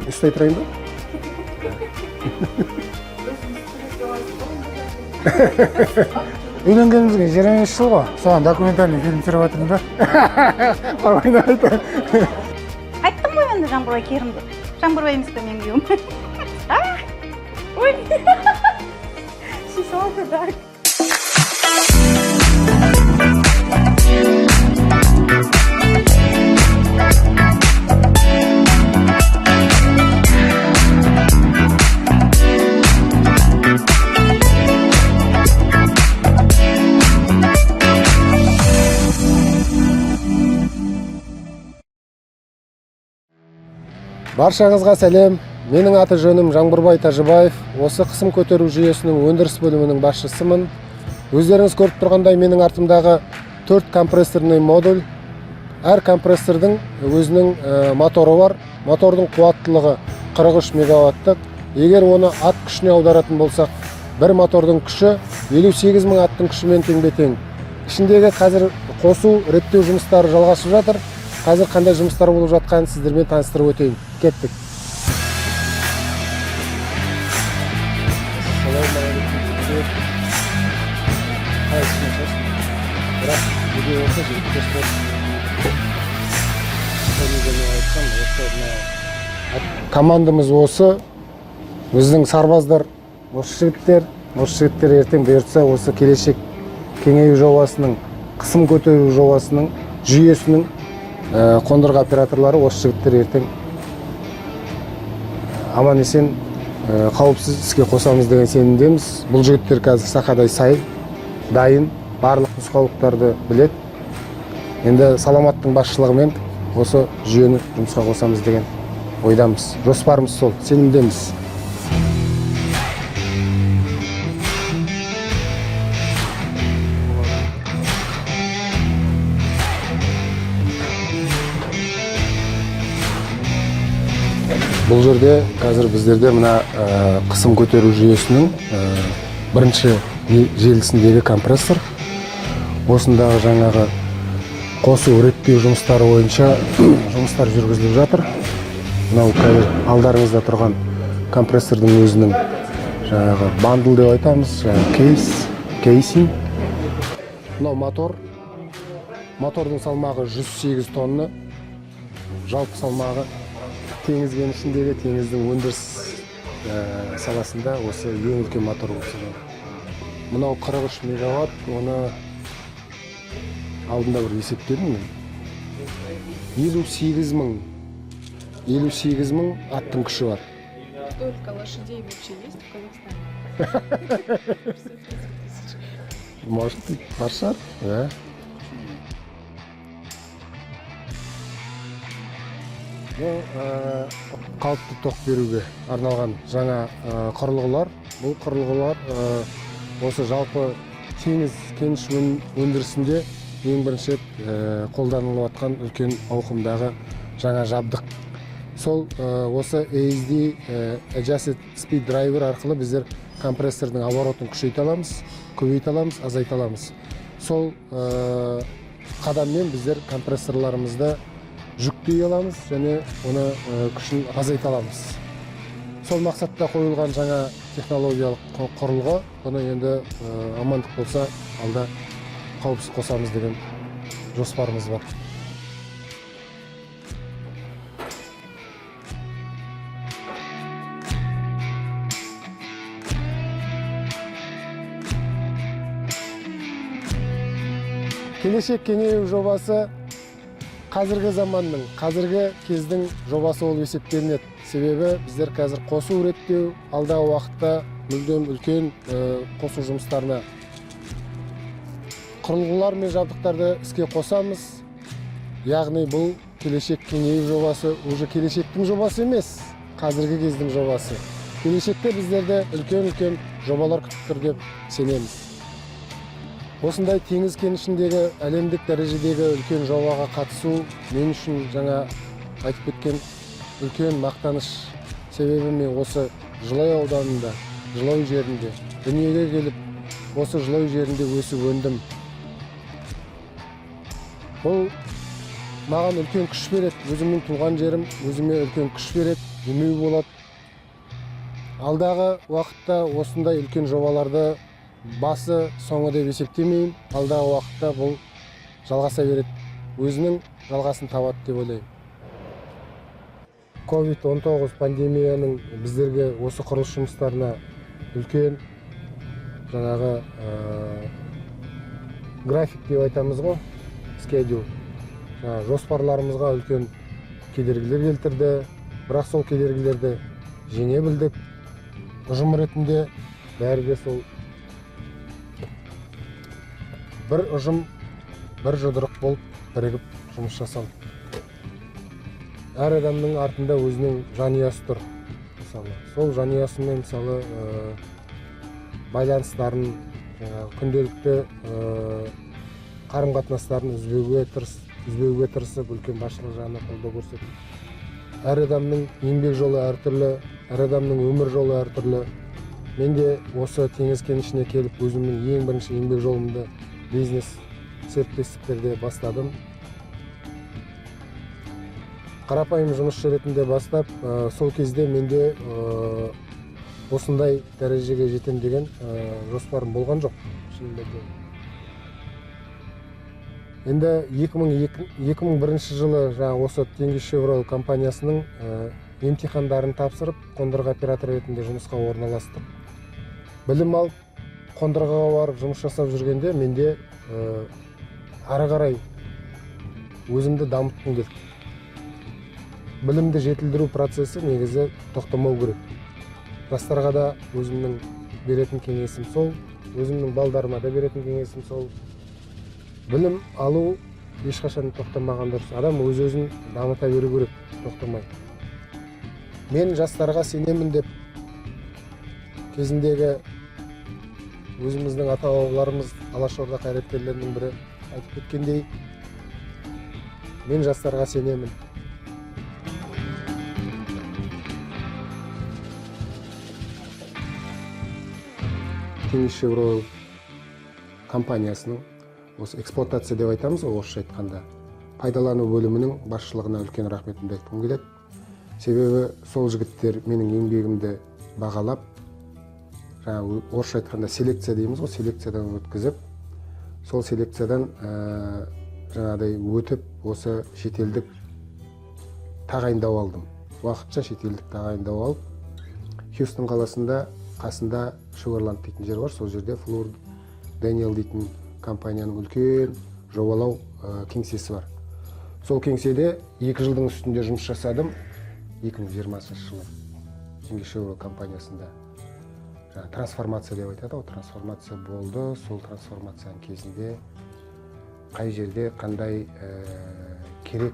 ұстай тұрайын ба? Үйленгенімізге 25 жыл ғой. Соған документальный фильм түсіріп жатырмын да. Қоймайын айтам. Айттым ғой енді Жаңбырбай керім деп. Жаңбырбай емес пе менің күйеуім? Ой. She's all the dark. Баршаңызға сәлем. Менің аты жөнім Жаңбырбай Тажыбаев. Осы қысым көтеру жүйесінің өндіріс бөлімінің басшысымын. Өздеріңіз көріп тұрғандай менің артымдағы 4 компрессорный модуль. Әр компрессордың өзінің моторы бар. Мотордың қуаттылығы 43 мегаваттық. Егер оны ат күшіне аударатын болсақ, бір мотордың күші 58 мың аттың күшімен тең-бе-тең. Ішіндегі қазір қосу, реттеу жұмыстары жалғасып жатыр. Қазір қандай жұмыстар болып жатқанын сіздермен таныстырып өтейін. Кеттік. Командамыз осы. Біздің сарбаздар, осы жігіттер ертең бұйыртса осы келешек кеңею жобасының, қысым көтеру жобасының жүйесінің қондырғы операторлары, осы жігіттер ертең аман есен қауіпсіз іске қосамыз деген сенімдеміз. Бұл жігіттер қазір сақадай сай, дайын, барлық нұсқаулықтарды білет. Енді саламаттың басшылығымен осы жүйені жұмысқа қосамыз деген ойдамыз. Жоспарымыз сол, сенімдеміз. Бұл жерде қазір біздерде мына қысым көтеру жүйесінің бірінші желісіндегі компрессор. Осындағы жаңағы қосу реттеу жұмыстары бойынша жұмыстар жүргізіліп жатыр. Мынау қазір алдарыңызда тұрған компрессордың өзінің жаңағы бандл деп айтамыз, кейсинг. Мынау мотор. Мотордың салмағы 108 тонна. Жалпы салмағы теңіз кенішіндегі, теңіздің өндіріс саласында осы ең үлкен мотор болса. Мынау 43 мегаватт, оны алдында бір есептедім мен. 58 мың аттың күші бар. Столько лошадей вообще есть в Казахстане? Может быть, бар шығар, да? Қалыпты тоқ беруге арналған жаңа құрылғылар. Бұл құрылғылар осы жалпы теңіз кеніш өндірісінде ең бірінші қолданылып жатқан үлкен ауқымдағы жаңа жабдық. Сол осы ASD Adjusted Speed Driver арқылы біздер компрессордың оборотын күшейте аламыз, көбейте аламыз, азайта аламыз. Сол қадаммен біздер компрессорларымызды жүктей аламыз және оны күшін азайта аламыз. Сол мақсатта қойылған жаңа технологиялық құрылғы. Бұны енді амандық болса алда қауіпсіз қосамыз деген жоспарымыз бар. Келешек кеңею жобасы қазіргі заманның, қазіргі кездің жобасы ол есептелінеді. Себебі біздер қазір қосу реттеу, алдағы уақытта мүлдем үлкен қосу жұмыстарына құрылғылар мен жабдықтарды іске қосамыз. Яғни бұл келешек кеңею жобасы уже келешектің жобасы емес, қазіргі кездің жобасы. Келешекте біздерде үлкен жобалар күтіп тұр деп сенеміз. Осындай теңіз кенішіндегі әлемдік дәрежедегі үлкен жобаға қатысу мен үшін жаңа айтып кеткен үлкен мақтаныш. Себебі мен осы Жылой ауданында, Жылой жерінде дүниеге келіп, осы Жылой жерінде өсіп өндім. Бұл маған үлкен күш береді. Өзімнің туған жерім өзіме үлкен күш береді. демеу болады. Алдағы уақытта осындай үлкен жобаларды басы соңы деп есептемеймін. Алдағы уақытта бұл жалғаса береді. Өзінің жалғасын табады деп ойлаймын. COVID-19 пандемияның біздерге осы құрылыс жұмыстарына үлкен жаңағы график деп айтамыз ғой, schedule. Жоспарларымызға үлкен кедергілер келтірді, бірақ сол кедергілерді жеңе білдік. Ұжым ретінде бәрі де сол бір ұжым, бір жұдырық болып бірігіп жұмыс жасалды. Әр адамның артында өзінің жанұясы тұр. Мысалы, сол жанұясымен мысалы байланыстарын, күнделікті қарым-қатынастарын үзбеуге тырысып, үлкен басшылық жағынан қолдау көрсетті. Әр адамның еңбек жолы әртүрлі, әр адамның өмір жолы әртүрлі. Мен де осы теңіз кенішіне келіп, өзімнің ең бірінші еңбек жолымды бизнес серіктестіктерде бастадым. Қарапайым жұмысшы ретінде бастап, сол кезде менде осындай дәрежеге жетем деген жоспарым болған жоқ. Енді 2001 жылы осы Теңізшевройл компаниясының емтихандарын тапсырып, қондырғы операторы ретінде жұмысқа орналастым. Білім алып, қондырғыға барып жұмыс жасап жүргенде менде ары қарай өзімді дамытқым келді. Білімді жетілдіру процесі негізі тоқтамау керек. Жастарға да өзімнің беретін кеңесім сол, өзімнің балдарыма да беретін кеңесім сол. Білім алу ешқашан тоқтамаған дұрыс. Адам өз-өзін дамыта беру керек, тоқтамай. Мен жастарға сенемін деп кезіндегі өзіміздің ата-бабаларымыз, Алашорда қайраткерлерінің бірі айтып кеткендей, мен жастарға сенемін. Теңізшевройл компаниясының осы эксплуатация деп айтамыз ғой, орысша айтқанда, пайдалану бөлімінің басшылығына үлкен рахметімді айтқым келеді. Себебі сол жігіттер менің еңбегімді бағалап, орысша айтқанда селекция дейміз ғой, селекциядан өткізіп, сол селекциядан жаңағыдай өтіп, осы шетелдік тағайындау алдым. Уақытша шетелдік тағайындау алып, Хьюстон қаласында қасында Шугарланд дейтін жер бар, сол жерде Флур Дэниел дейтін компанияның үлкен жобалау кеңсесі бар. Сол кеңседе 2 жылдың үстінде жұмыс жасадым, 2020 жылы Теңізшевройл компаниясында. Трансформация деп айтады, трансформация болды. Сол трансформацияның кезінде қай жерде қандай керек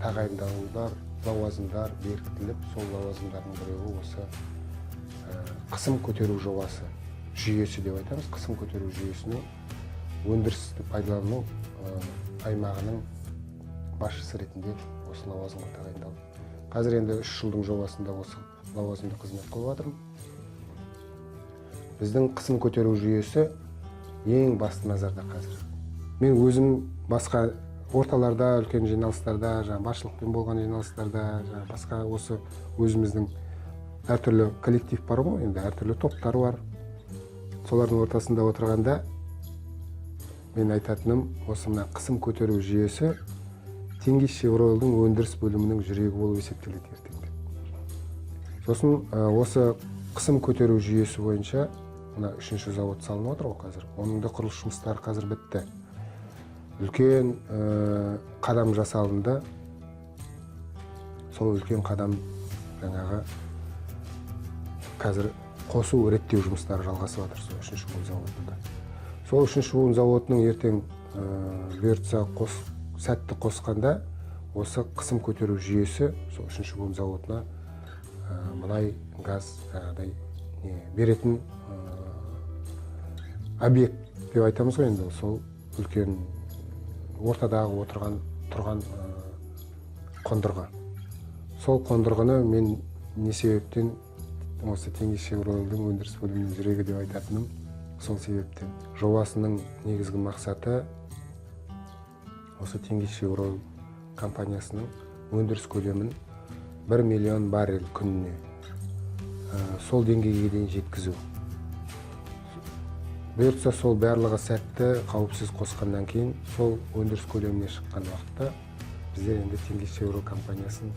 тағайындаулар, лауазымдар бекітіліп, сол лауазымдардың біреуі осы қысым көтеру жобасы, жүйесі деп айтамыз. Қысым көтеру жүйесінің өндірісті пайдалану аймағының басшысы ретінде осы лауазымға тағайындалды. Қазір енді 3 жылдың жобасында осы лауазымда қызмет қылып жатырмын. Біздің қысым көтеру жүйесі ең басты назарда қазір. Мен өзім басқа орталарда, үлкен жиналыстарда, басшылықпен болған жиналыстарда, басқа осы өзіміздің әртүрлі коллектив бар ғой, енді әртүрлі топтар бар. Солардың ортасында отырғанда мен айтатыным, осы мына қысым көтеру жүйесі Теңізшевройлдың өндіріс бөлімінің жүрегі болып есептеледі ертеңде. Сосын осы қысым көтеру жүйесі бойынша мына 3-ші завод салынып отыр ғой қазір. Оның да құрылыс жұмыстары қазір бітті. Үлкен қадам жасалынды. Сол үлкен қадам жаңағы қазір қосу реттеу жұмыстары жалғасып жатыр сол 3-ші буын заводында. Сол 3-ші буын заводының ертең бұйыртса сәтті қосқанда осы қысым көтеру жүйесі сол 3-ші буын заводына мұнай, газ беретін объект деп айтамыз ғой, енді сол үлкен ортадағы тұрған қондырғы. Сол қондырғыны мен не себептен осы Теңізшевройлдың өндіріс бөлімінің жүрегі деп айтатыным сол себептен. Жобасының негізгі мақсаты осы Теңізшевройл компаниясының өндіріс көлемін 1 миллион баррель күніне сол деңгейге дейін жеткізу. Бұйыртса сол барлығы сәтті қауіпсіз қосқаннан кейін сол өндіріс көлеміне шыққан уақытта біздер енді Теңгеш Евро компаниясын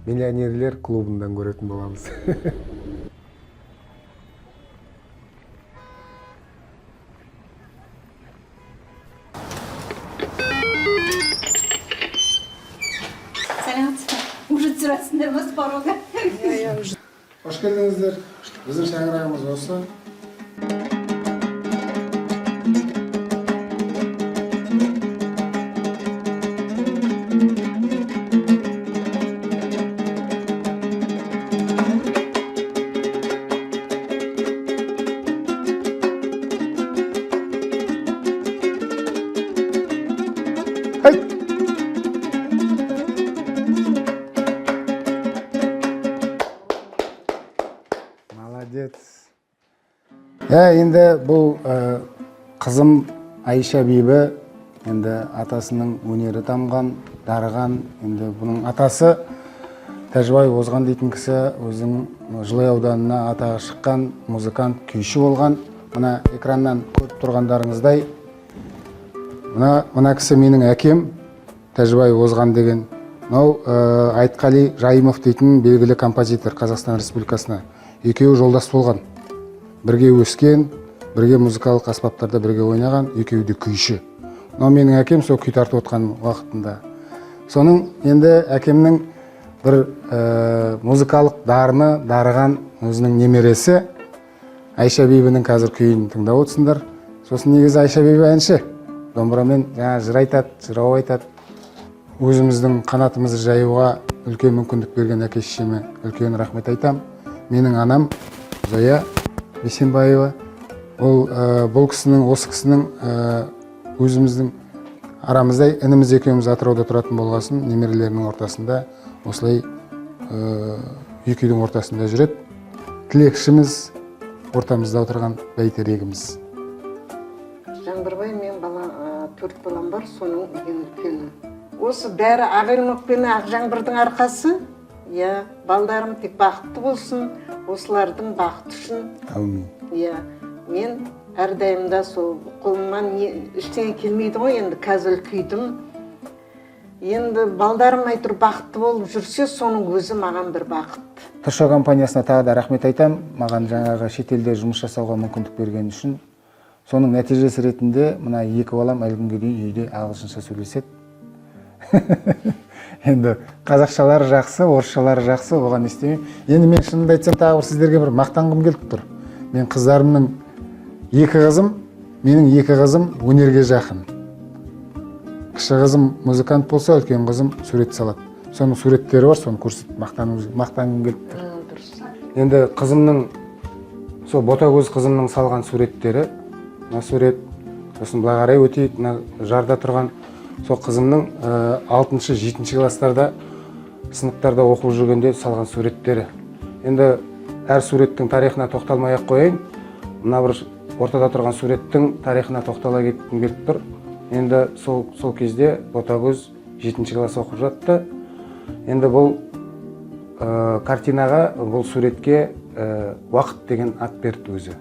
миллионерлер клубынан көретін боламыз. Сәлеметсіз бе? Уже түсіресіңдер ме с порога? Қош келдіңіздер. Біздің шаңырағымыз осы. Молодец. Енді бұл қызым Айша Бибі, енді атасының өнері дамған, дарыған. Енді бұның атасы Тәжібай Озған дейтін кісі, өзінің Жылой ауданына атағы шыққан музыкант, күйші болған. Мына экраннан көріп тұрғандарыңыздай, мына кісі менің әкем, Тәжібай Озған деген. Айтқали Жайымов дейтін белгілі композитор Қазақстан Республикасына. Екеуі жолдас болған. Бірге өскен, бірге музыкалық аспаптарда бірге ойнаған, екеуі де күйші. Менің әкем сол күй тартып отқан уақытында. Соның енді әкемнің бір музыкалық дарыған өзінің немересі Айша Бибінің қазір күйін тыңдап отырсыңдар. Сосын негізі Айша Биби әнші. Домбырамен жыр айтады, жырау айтады. Өзіміздің қанатымызды жаюға үлкен мүмкіндік берген әке-шешеме үлкен рахмет айтам. Менің анам Зоя Бейсенбаева. Бұл кісінің, осы кісінің өзіміздің арамыздай ініміз екеуміз Атырауда тұратын болғасын, немерелерінің ортасында осылай екі үйдің ортасында жүреді. Тілекшіміз, ортамызда отырған бәйтерегіміз. Жаңбырбай, мен 4 балам бар, соның ең үлкені. Осы бәрі Ағайылмақ пен Ақжаңбырдың арқасы. Балдарым тек бақытты болсын, осылардың бақыты үшін. Әумин. Мен әрдайымда сол қолымнан ештеңе келмейді ғой, енді қазір үлкейдім. Енді балдарым айтыр бақытты болып жүрсе, соның өзі маған бір бақыт. Тұрша компаниясына тағы да рахмет айтам, маған жаңағы шетелде жұмыс жасауға мүмкіндік берген үшін. Соның нәтижесі ретінде мына екі балам әлі күнге дейін үйде ағылшынша сөйлеседі. Енді қазақшалары жақсы, орысшалары жақсы, оған естемеймін. Енді мен шынымды айтсам, тағы бір сіздерге бір мақтанғым келіп тұр. Мен қыздарымның менің екі қызым өнерге жақын. Кіші қызым музыкант болса, үлкен қызым сурет салады. Соның суреттері бар, соны көрсетіп мақтанғым келіп тұр. Енді қызымның, сол ботагөз қызымның салған суреттері, мына сурет, сосын былай қарай өтейік, мына жарда тұрған сол қызымның 6-7 класстарда сыныптарда оқып жүргенде салған суреттері. Енді әр суреттің тарихына тоқталмай-ақ қояйын. Мына бір ортада тұрған суреттің тарихына тоқтала кеткім келіп тұр. Енді сол кезде ботагөз 7 класс оқып жатты. Енді бұл картинаға, бұл суретке уақыт деген ат берді өзі.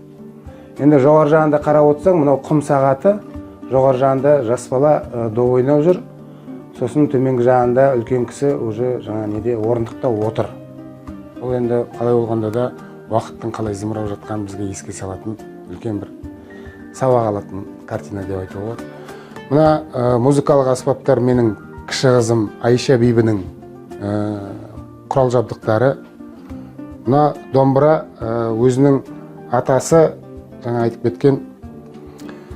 Енді жоғары жағында қарап отырсаң, мынау құм сағаты. Жоғары жағында жас бала доп ойнап жүр. Сосын төменгі жағында үлкен кісі уже жаңа неде орындықта отыр. Ол енді қалай болғанда да уақыттың қалай зымырап жатқанын бізге еске салатын үлкен бір сабақ алатын картина деп айтуға болады. Мына музыкалық аспаптар менің кіші қызым Айша Бибінің құрал жабдықтары. Мына домбыра өзінің атасы, жаңа айтып кеткен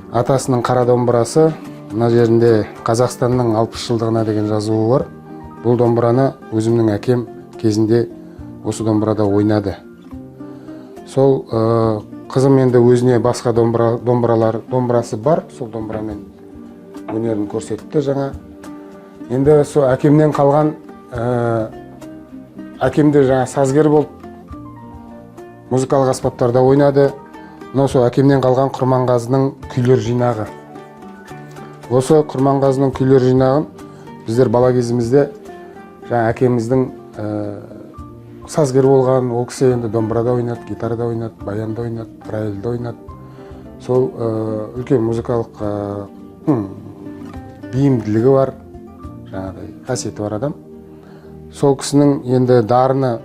атасының қара домбырасы. Мына жерінде Қазақстанның 60 жылдығына деген жазуы бар. Бұл домбыраны өзімнің әкем кезінде осы домбырада ойнады. Сол қызым енді өзіне басқа домбырасы бар, сол домбырамен өнерін көрсетті жаңа. Енді сол әкемнен қалған, әкемде жаңа сазгер болып, музыкалық аспаптарда ойнады. Мынау сол әкемнен қалған Құрманғазының күйлер жинағы. Осы Құрманғазының күйлер жинағын біздер бала кезімізде жаңа әкеміздің сазгер болған, ол кісі енді домбырада ойнады, гитарада ойнады, баянда ойнады, рояльда ойнады. Сол үлкен музыкалық бейімділігі бар, жаңағыдай қасиеті бар адам. Сол кісінің енді дарыны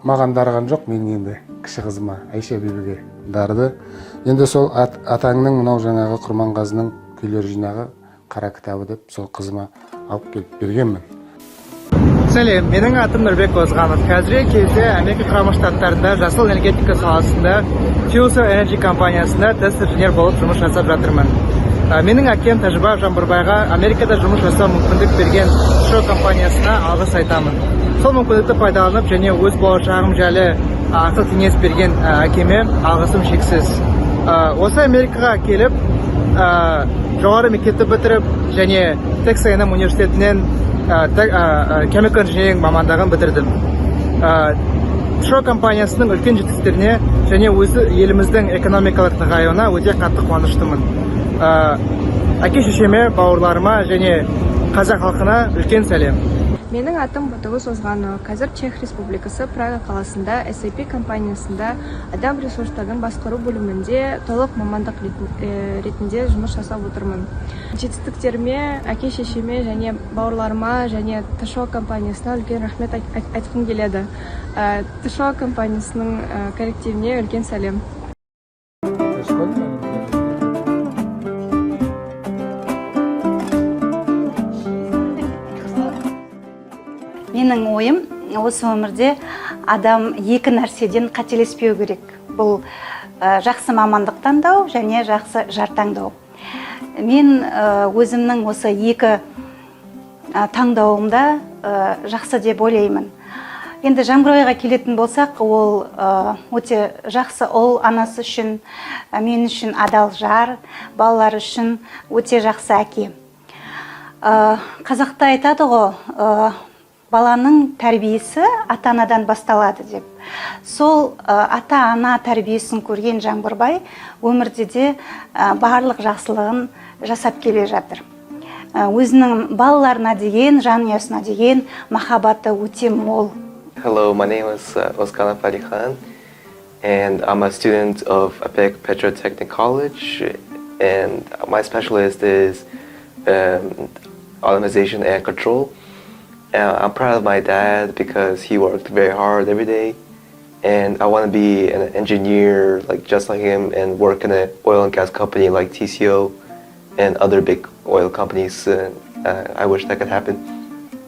маған дарыған жоқ, мен енді кіші қызыма Айша бибіге дарды. Енді сол атаңның мынау жаңағы Құрманғазының күйлер жинағы қара кітабы деп сол қызыма алып келіп бергенмін. Сәлем, менің атым Нұрбек Озғанов. Қазіргі кезде Америка Құрама Штаттарында жасыл энергетика саласында Fuel Energy компаниясында тест-инженер болып жұмыс жасап жатырмын. Менің әкем Тәжібаев Жамбырбайға Америкада жұмыс жасау мүмкіндік берген Шо компаниясына алғыс айтамын. Сол мүмкіндікті пайдаланып және өз болашағым жайлы ақыл кеңес берген әкеме алғысым шексіз. Осы Америкаға келіп, жоғары мектепті бітіріп және Texas A&M университетінен chemical engineering мамандығын бітірдім. Шо компаниясының үлкен жетістіктеріне және өзі еліміздің экономикалық нығаюына өте қатты қуаныштымын. Әке шешеме, бауырларыма және қазақ халқына үлкен сәлем. Менің атым Ботагөз Озғанова. Қазір Чех Республикасы Прага қаласында SAP компаниясында адам ресурстардың басқару бөлімінде толық мамандық ретінде жұмыс жасап отырмын. Жетістіктеріме, әке шешеме және бауырларыма және ТШО компаниясына үлкен рахмет айтқым келеді. ТШО компаниясының коллективіне үлкен сәлем. Менің ойым, осы өмірде адам екі нәрседен қателеспеу керек. Бұл жақсы мамандық таңдау және жақсы жар таңдау. Мен өзімнің осы екі таңдауымда жақсы деп ойлаймын. Енді Жаңбырбайға келетін болсақ, ол өте жақсы ұл, анасы үшін, мен үшін адал жар, балалар үшін өте жақсы әке. Қазақта айтады ғой, баланың тәрбиесі ата-анадан басталады деп. Сол ата-ана тәрбиесін көрген Жаңбырбай өмірде де барлық жақсылығын жасап келе жатыр. Өзінің балаларына деген, жанұясына деген махаббаты өте мол. Hello, my name is Ozganov Alihan, and I'm a student of APEC Petrotechnic College, and my specialist is automation and control. I'm proud of my dad because he worked very hard every day, and I want to be an engineer just like him and work in an oil and gas company like TCO and other big oil companies. I wish that could happen.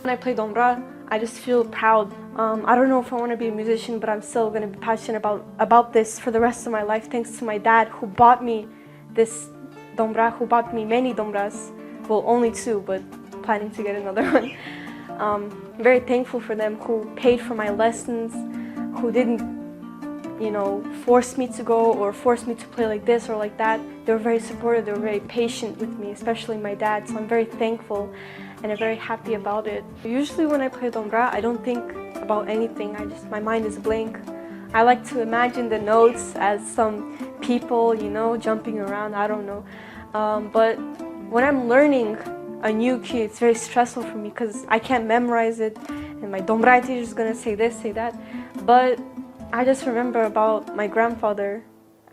When I play dombra, I just feel proud. I don't know if I want to be a musician, but I'm still going to be passionate about this for the rest of my life, thanks to my dad who bought me this dombra, who bought me many dombras. Well, only two, but planning to get another one. Very thankful for them who paid for my lessons, who didn't, force me to go or force me to play like this or like that. They were very supportive, they were very patient with me, especially my dad, so I'm very thankful and I'm very happy about it. Usually when I play dombra, I don't think about anything, my mind is blank. I like to imagine the notes as some people, jumping around, I don't know. But when I'm learning a new key, it's very stressful for me because I can't memorize it and my dombra teacher is going to say this, say that. But I just remember about my grandfather.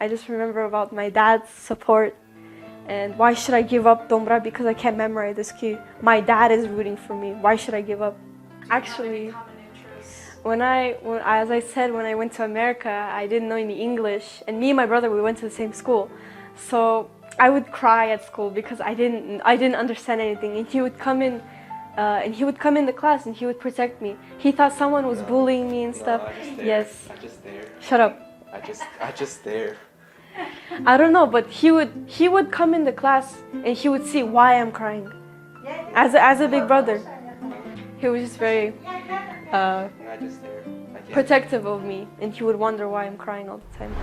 I just remember about my dad's support. And why should I give up dombra because I can't memorize this key? My dad is rooting for me. Why should I give up? Actually, as I said, when I went to America, I didn't know any English. And me and my brother, we went to the same school. So I would cry at school because I didn't understand anything. And he would come in the class and he would protect me. He thought someone was bullying me and stuff. Yes. I just there. Shut up. I just there. I don't know, but he would come in the class and he would see why I'm crying. As a big brother, he was just very protective of me, and he would wonder why I'm crying all the time.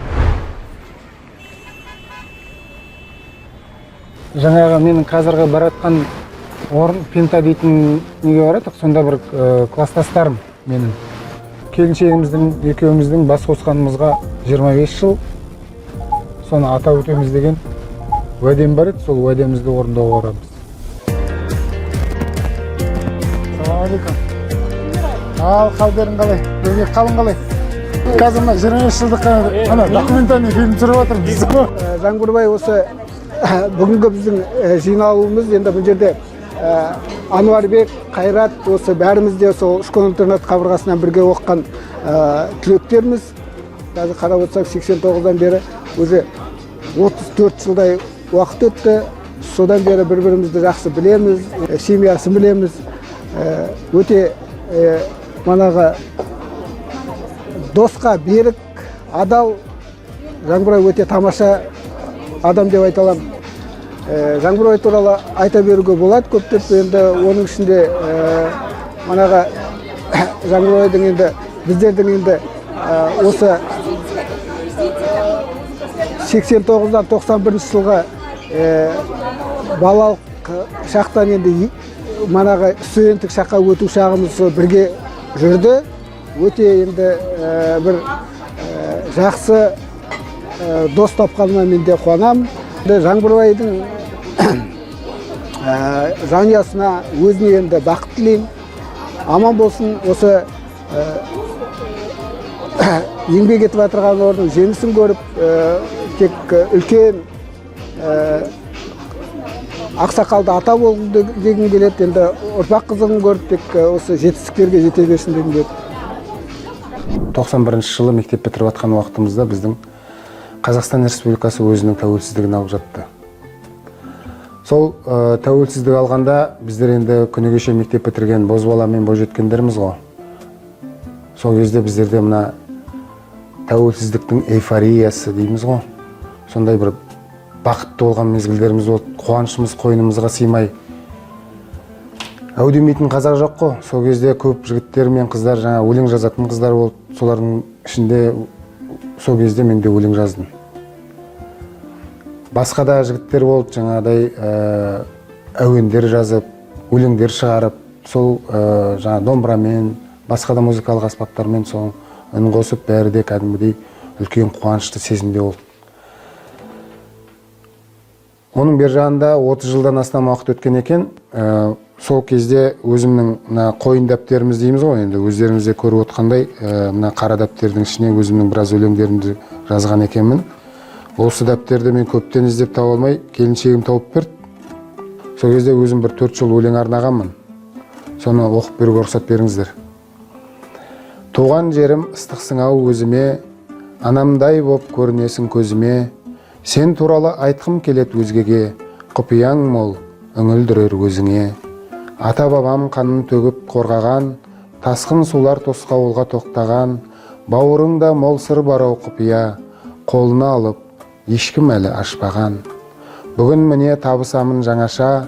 Жаңағы менің қазіргі баратқан орын Пента дейтін неге барадық, сонда бір класстастарым менің. Келіншегіміздің, екеуміздің бас қосқанымызға 25 жыл. Соны атап өтеміз деген уәдем бар еді, сол уәдемізді орындауға барамыз. Ассалаумағалейкум. Ал қалдерің қалай? Бізге қалың қалай? Қазір мына 25 жылдық ана документальный фильм түсіріп жатырмыз. Жаңбырбай осы бүгінгі біздің жиналуымыз енді бұл жерде Ануарбек, Қайрат осы бәріміз де сол школ интернат қабырғасынан бірге оқыған түлектерміз. Қазір қарап отырсақ 89-дан бері уже 34 жылдай уақыт өтті. Содан бері бір-бірімізді жақсы білеміз, семьясын білеміз. Өте манағы досқа берік, адал, Жаңбырбай өте тамаша адам деп айта аламын. Жаңбырбай туралы айта беруге болады көптеп, енді оның ішінде манағы Жаңбырбайдың енді біздердің енді осы 89-дан 91 жылға балалық шақтан енді манағы студенттік шаққа өту шағымыз бірге жүрді. Өте енді бір жақсы дос тапқаныма мен де қуанамын. Жаңбырбайдың жанұясына өзіне енді бақыт тілеймін. Аман болсын, осы еңбек етіп жатырған орның жемісін көріп, тек үлкен ақсақалды ата болғым дегім келеді. Енді ұрпақ қызығын көріп, тек осы жетістіктерге жете берсін дегім келеді. 91 жылы мектеп бітіріп жатқан уақытымызда біздің Қазақстан Республикасы өзінің тәуелсіздігін алып жатты. Сол тәуелсіздік алғанда біздер енді күні кеше мектеп бітірген бозбала мен бойжеткендерміз ғой. Сол кезде біздерде мына тәуелсіздіктің эйфориясы дейміз ғой. Сондай бір бақытты болған мезгілдеріміз болды. Қуанышымыз қойнымызға сыймай. Әу демейтін қазақ жоқ қой. Сол кезде көп жігіттер мен қыздар, жаңа өлең жазатын қыздар болды. Солардың ішінде сол кезде мен де өлең жаздым. Басқа да жігіттер болды, жаңағыдай әуендер жазып, өлеңдер шығарып, сол жаңа домбырамен, басқа да музыкалық аспаптармен сол үн қосып, бәрі де кәдімгідей үлкен қуанышты сезімде болды. Оның бер жағында 30 жылдан астам уақыт өткен екен. Сол кезде өзімнің қойын дәптеріміз дейміз ғой, енді өздеріңіз де көріп отқандай, мына қара дәптердің ішіне өзімнің біраз өлеңдерімді жазған екенмін. Осы дәптерді мен көптен іздеп таба алмай, келіншегім тауып берді. Сол кезде өзім бір 4 жыл өлең арнағанмын. Соны оқып беруге рұқсат беріңіздер. Туған жерім ыстықсың ау өзіме, анамдай боп көрінесің көзіме. Сен туралы айтқым келет өзгеге, құпияң мол, үңілдірер өзіңе. Ата-бабам қанын төгіп қорғаған, тасқын сулар тосқауылға тоқтаған, бауырыңда мол сыр бар ау құпия, қолына алып, ешкім әлі ашпаған. Бүгін міне табысамын жаңаша,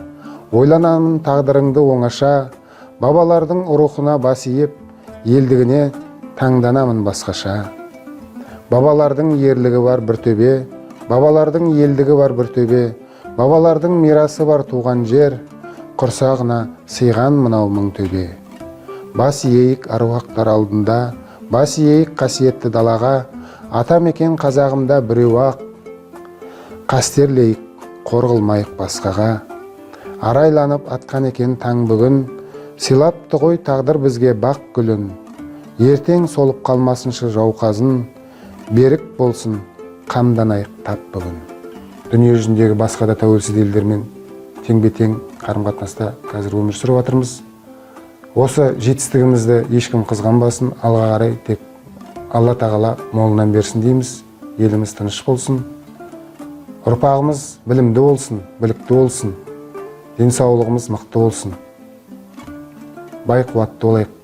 ойланамын тағдырыңды оңаша, бабалардың рухына бас иіп, елдігіне таңданамын басқаша. Бабалардың ерлігі бар бір төбе, бабалардың елдігі бар бір төбе, бабалардың мирасы бар туған жер, құрсағына сыйған мынау мың төбе. Бас иейік аруақтар алдында, бас иейік қасиетті далаға, ата мекен қазағымда біреу ақ, қастерлейік қор қылмайық басқаға. Арайланып атқан екен таң бүгін, сыйлапты ғой тағдыр бізге бақ гүлін. Ертең солып қалмасыншы жауқазын, берік болсын қамданайық тап бүгін. Дүние жүзіндегі басқа да тәуелсіз елдермен тең-бетең қарым-қатынаста қазір өмір сүріп жатырмыз. Осы жетістігімізді ешкім қызғанбасын, алға қарай тек Алла тағала молынан берсін дейміз. Еліміз тыныш болсын, ұрпағымыз білімді болсын, білікті болсын, денсаулығымыз мықты болсын, бай қуатты болайық.